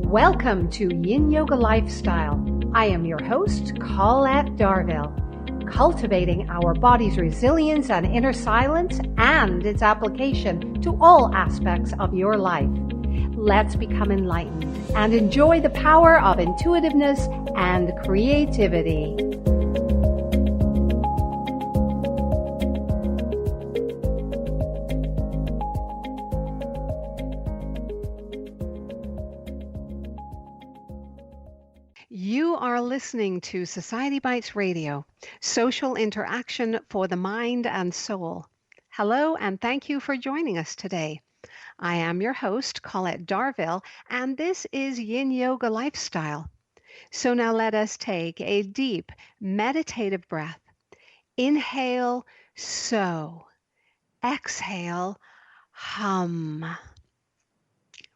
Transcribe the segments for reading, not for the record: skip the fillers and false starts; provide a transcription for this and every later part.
Welcome to Yin Yoga Lifestyle. I am your host, Colette Darville, cultivating our body's resilience and inner silence and its application to all aspects of your life. Let's become enlightened and enjoy the power of intuitiveness and creativity. You are listening to Society Bites Radio, social interaction for the mind and soul. Hello, and thank you for joining us today. I am your host, Colette Darville, and this is Yin Yoga Lifestyle. So now let us take a deep meditative breath. Inhale, so. Exhale, hum.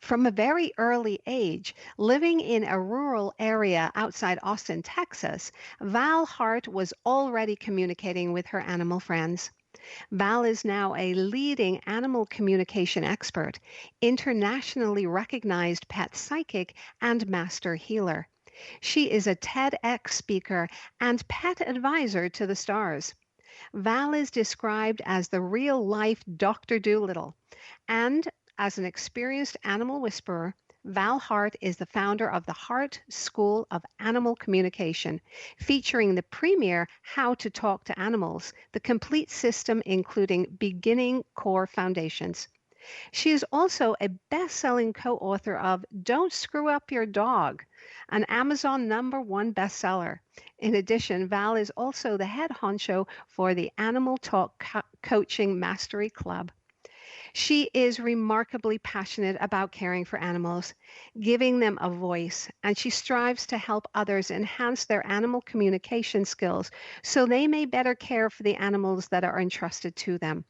From a very early age, living in a rural area outside Austin, Texas, Val Heart was already communicating with her animal friends. Val is now a leading animal communication expert, internationally recognized pet psychic, and master healer. She is a TedX speaker and pet advisor to the stars. Val is described as the real-life Dr. Doolittle, and as an experienced animal whisperer, Val Heart is the founder of the Heart School of Animal Communication, featuring the premier How to Talk to Animals, the complete system including beginning core foundations. She is also a best-selling co-author of Don't Screw Up Your Dog, an Amazon #1 bestseller. In addition, Val is also the head honcho for the Animal Talk Coaching Mastery Club. She is remarkably passionate about caring for animals, giving them a voice, and she strives to help others enhance their animal communication skills so they may better care for the animals that are entrusted to them.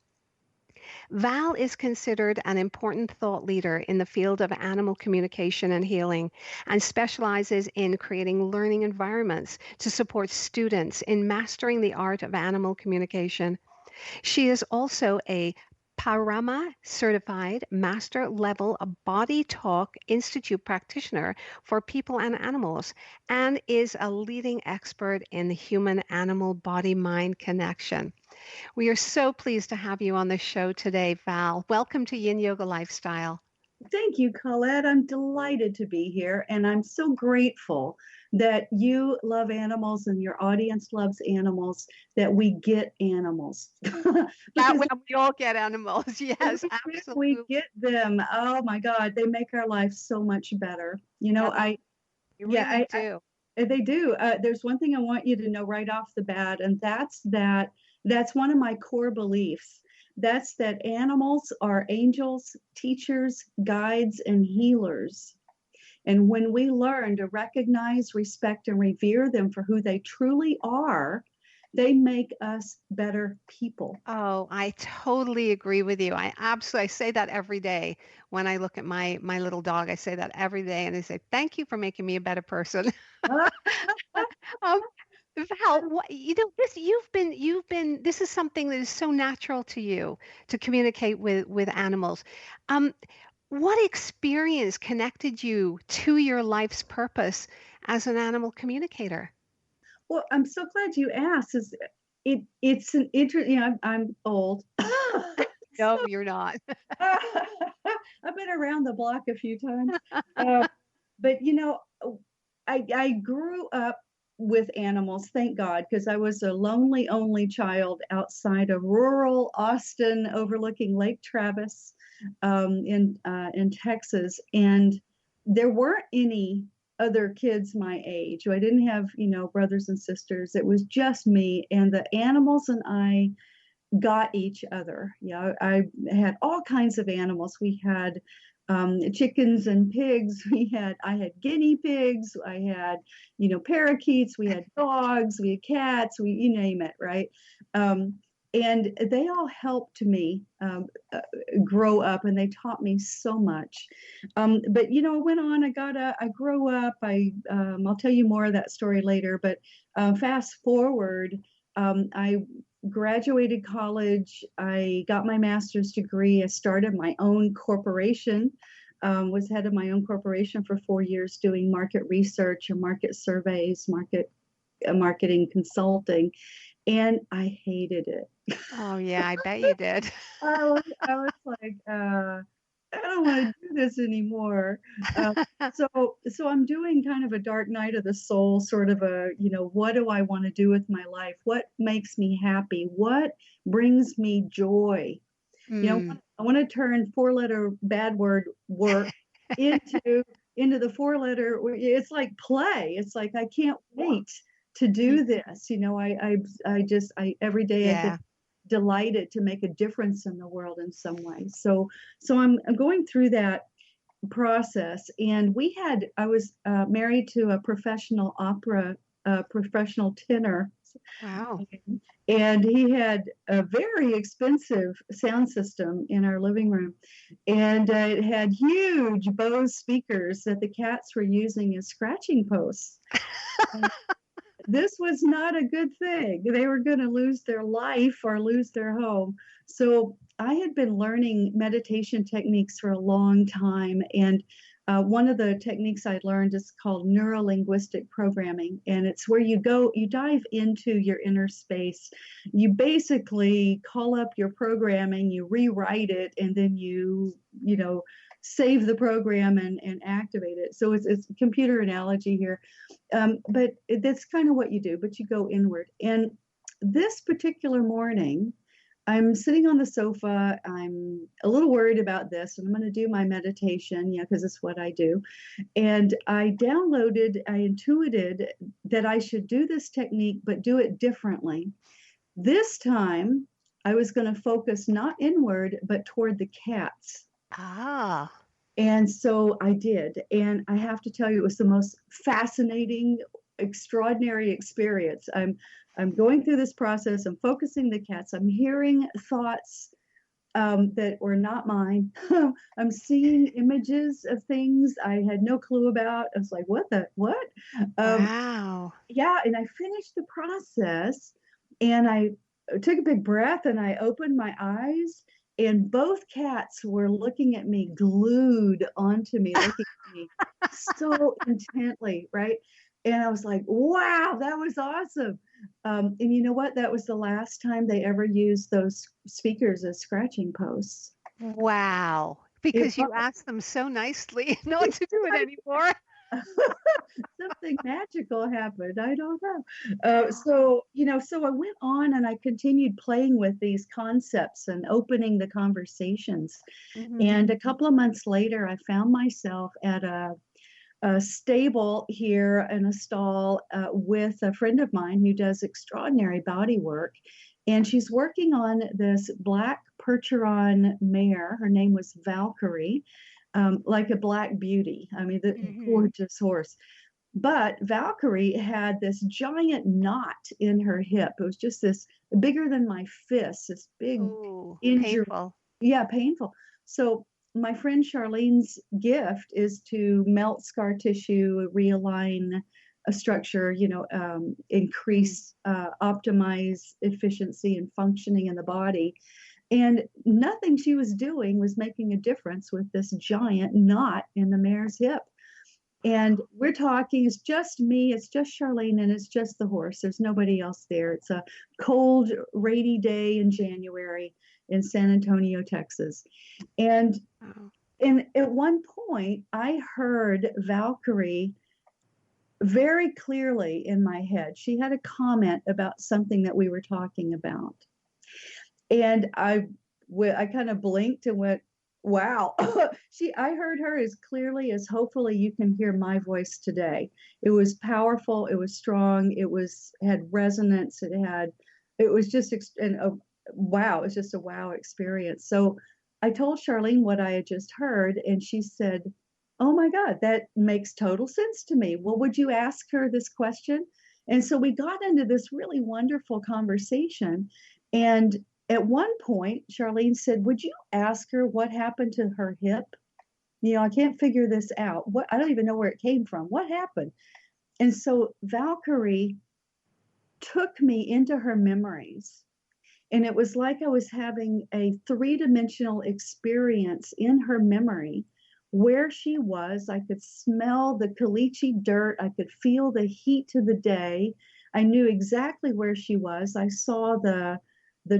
Val is considered an important thought leader in the field of animal communication and healing, and specializes in creating learning environments to support students in mastering the art of animal communication. She is also a Parama certified master level Body Talk Institute practitioner for people and animals, and is a leading expert in the human animal body mind connection. We are so pleased to have you on the show today, Val. Welcome to Yin Yoga Lifestyle. Thank you, Colette. I'm delighted to be here, and I'm so grateful that you love animals and your audience loves animals, that we get animals. That way we all get animals. Yes, absolutely. We get them. Oh my God, they make our life so much better. You know, They do. They do. There's one thing I want you to know right off the bat, and that's one of my core beliefs. That's that animals are angels, teachers, guides, and healers. And when we learn to recognize, respect, and revere them for who they truly are, they make us better people. Oh, I totally agree with you. I say that every day when I look at my little dog. I say that every day, and I say, "Thank you for making me a better person." um, Val, this is something that is so natural to you to communicate with animals. Um, what experience connected you to your life's purpose as an animal communicator? Well, I'm so glad you asked. It's an interesting. I'm old. No, you're not. I've been around the block a few times, but I grew up with animals, thank God, because I was a lonely only child outside of rural Austin, overlooking Lake Travis, in Texas, and there weren't any other kids my age. I didn't have brothers and sisters. It was just me, and the animals and I got each other. I had all kinds of animals. We had chickens and pigs. I had guinea pigs. I had, parakeets. We had dogs. We had cats. you name it, right? And they all helped me grow up, and they taught me so much. But I went on. I grew up. I'll tell you more of that story later. But fast forward, I graduated college. I got my master's degree. I started my own corporation was head of my own corporation for 4 years doing market research and market surveys, marketing consulting, and I hated it. Oh, yeah, I bet you did. I was like, I don't want to do this anymore. Uh, so I'm doing kind of a dark night of the soul, sort of a, what do I want to do with my life? What makes me happy? What brings me joy? Mm. I want to turn four-letter bad word work into the four-letter. It's like play. It's like I can't wait to do this. I every day I get Yeah. delighted to make a difference in the world in some way. So I'm going through that process, and I was married to a professional tenor, Wow. and he had a very expensive sound system in our living room, and it had huge Bose speakers that the cats were using as scratching posts. This was not a good thing. They were going to lose their life or lose their home. So I had been learning meditation techniques for a long time. And one of the techniques I learned is called neuro-linguistic programming. And it's where you dive into your inner space. You basically call up your programming, you rewrite it, and then save the program and activate it. So it's a computer analogy here. But that's kind of what you do, but you go inward. And this particular morning, I'm sitting on the sofa. I'm a little worried about this, and I'm going to do my meditation, because it's what I do. And I intuited that I should do this technique, but do it differently. This time, I was going to focus not inward, but toward the cats. Ah. And so I did. And I have to tell you, it was the most fascinating, extraordinary experience. I'm going through this process. I'm focusing the cats. I'm hearing thoughts that were not mine. I'm seeing images of things I had no clue about. I was like, what? Wow. Yeah. And I finished the process, and I took a big breath, and I opened my eyes, and both cats were looking at me, glued onto me, looking at me so intently, right? And I was like, wow, that was awesome. And you know what? That was the last time they ever used those speakers as scratching posts. Wow. It Because you asked them so nicely not to do it anymore. something magical happened. I don't know. So I went on, and I continued playing with these concepts and opening the conversations. Mhm. And a couple of months later, I found myself at a stable here in a stall with a friend of mine who does extraordinary body work. And she's working on this black Percheron mare. Her name was Valkyrie, like a black beauty. I mean, the Mhm. gorgeous horse. But Valkyrie had this giant knot in her hip. It was just this bigger than my fist, this big Ooh, injury. painful. Yeah, painful. So my friend Charlene's gift is to melt scar tissue, realign a structure, Mm. increase, optimize efficiency and functioning in the body. And nothing she was doing was making a difference with this giant knot in the mare's hip. And we're talking, it's just me, it's just Charlene, and it's just the horse. There's nobody else there. It's a cold, rainy day in January in San Antonio, Texas. And Wow. at one point, I heard Valkyrie very clearly in my head. She had a comment about something that we were talking about. And I kind of blinked and went, wow. I heard her as clearly as hopefully you can hear my voice today. It was powerful, it was strong, had resonance, it was just wow, it was just a wow experience. So I told Charlene what I had just heard, and she said, oh my God, that makes total sense to me. Well, would you ask her this question? And so we got into this really wonderful conversation. And at one point, Charlene said, would you ask her what happened to her hip? I can't figure this out. I don't even know where it came from. What happened? And so Valkyrie took me into her memories. And it was like I was having a three-dimensional experience in her memory where she was. I could smell the caliche dirt. I could feel the heat to the day. I knew exactly where she was. I saw the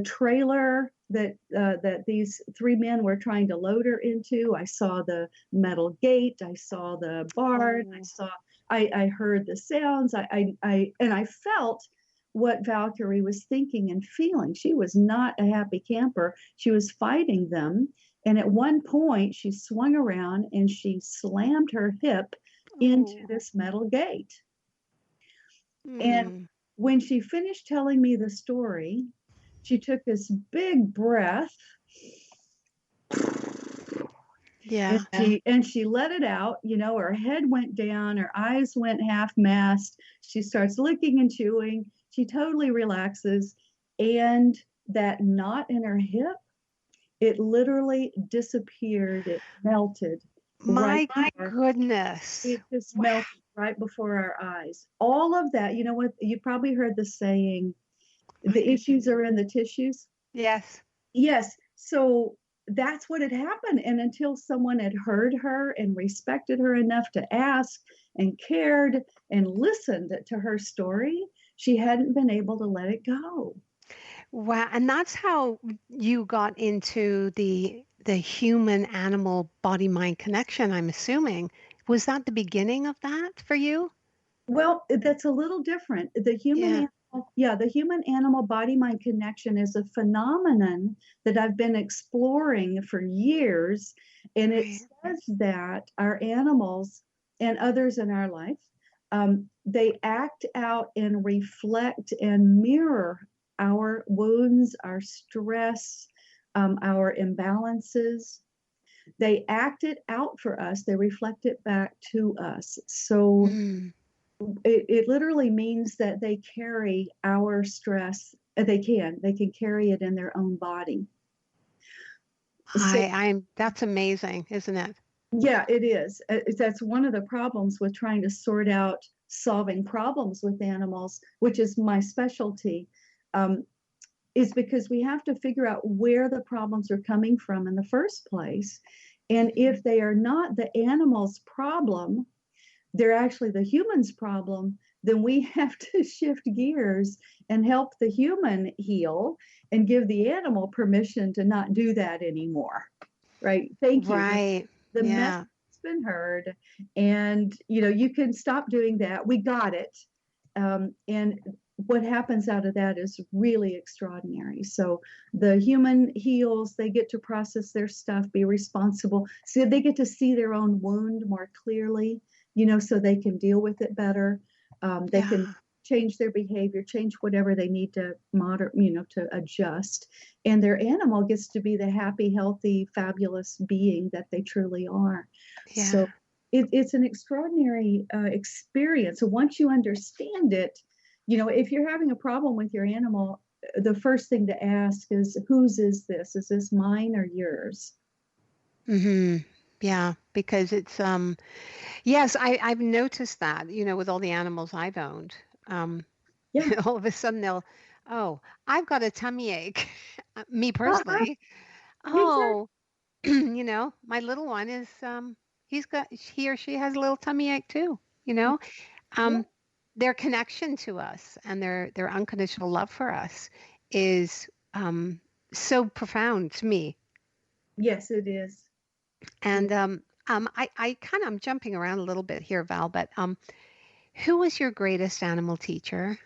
trailer that these three men were trying to load her into. I saw the metal gate. I saw the barn. Oh. I heard the sounds. And I felt what Valkyrie was thinking and feeling. She was not a happy camper. She was fighting them. And at one point, she swung around and she slammed her hip into this metal gate. And Mm. when she finished telling me the story, she took this big breath. Yeah. And she let it out. Her head went down, her eyes went half masked. She starts licking and chewing. She totally relaxes. And that knot in her hip, it literally disappeared. It melted. My Right goodness. It just Wow. melted right before our eyes. All of that, you know what? You probably heard the saying, the issues are in the tissues. Yes. Yes. So that's what had happened. And until someone had heard her and respected her enough to ask and cared and listened to her story, she hadn't been able to let it go. Wow. And that's how you got into the human animal body mind connection, I'm assuming. Was that the beginning of that for you? Well, that's a little different. Yeah. The human animal body mind connection is a phenomenon that I've been exploring for years. And it Right. says that our animals and others in our life, they act out and reflect and mirror our wounds, our stress, our imbalances. They act it out for us, they reflect it back to us. So Mm. it literally means that they carry our stress. They can carry it in their own body. So I'm that's amazing, isn't it? yeah, it is. That's one of the problems with trying to sort out solving problems with animals, which is my specialty, um, is because we have to figure out where the problems are coming from in the first place. And if they are not the animal's problem, they're actually the human's problem, then we have to shift gears and help the human heal and give the animal permission to not do that anymore. Right? Thank you. Right. The message Yeah. has been heard, and you can stop doing that. We got it. And what happens out of that is really extraordinary. So the human heals, they get to process their stuff, be responsible. So they get to see their own wound more clearly, so they can deal with it better. They can Yeah. change their behavior, change whatever they need to to adjust. And their animal gets to be the happy, healthy, fabulous being that they truly are. Yeah. So it's an extraordinary experience. So once you understand it, if you're having a problem with your animal, the first thing to ask is, whose is this? Is this mine or yours? Mhm. Yeah, because it's yes, I've noticed that, with all the animals I've owned. Um Yeah. all of a sudden oh, I've got a tummy ache. Me personally. Exactly. Oh, my little one is he or she has a little tummy ache too, you know? Yeah. Um their connection to us and their unconditional love for us is so profound to me. Yes, it is. Yeah. And I kind of I'm jumping around a little bit here, Val, but who was your greatest animal teacher?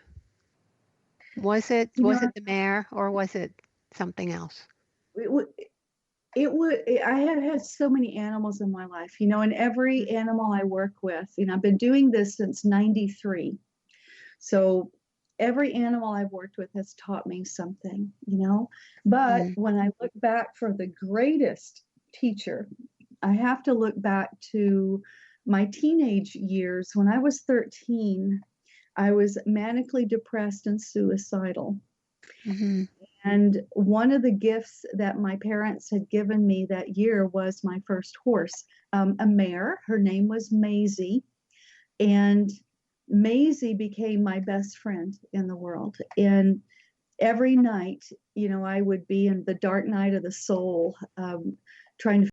You Was know, it the mayor or was it something else? it would I have had so many animals in my life, and every animal I work with, I've been doing this since 93. So every animal I've worked with has taught me something. But Mm-hmm. when I look back for the greatest teacher, I have to look back to my teenage years. When I was 13, I was manically depressed and suicidal. Mm-hmm. And one of the gifts that my parents had given me that year was my first horse, a mare. Her name was Maisie. And Maisie became my best friend in the world. And every night, I would be in the dark night of the soul, trying to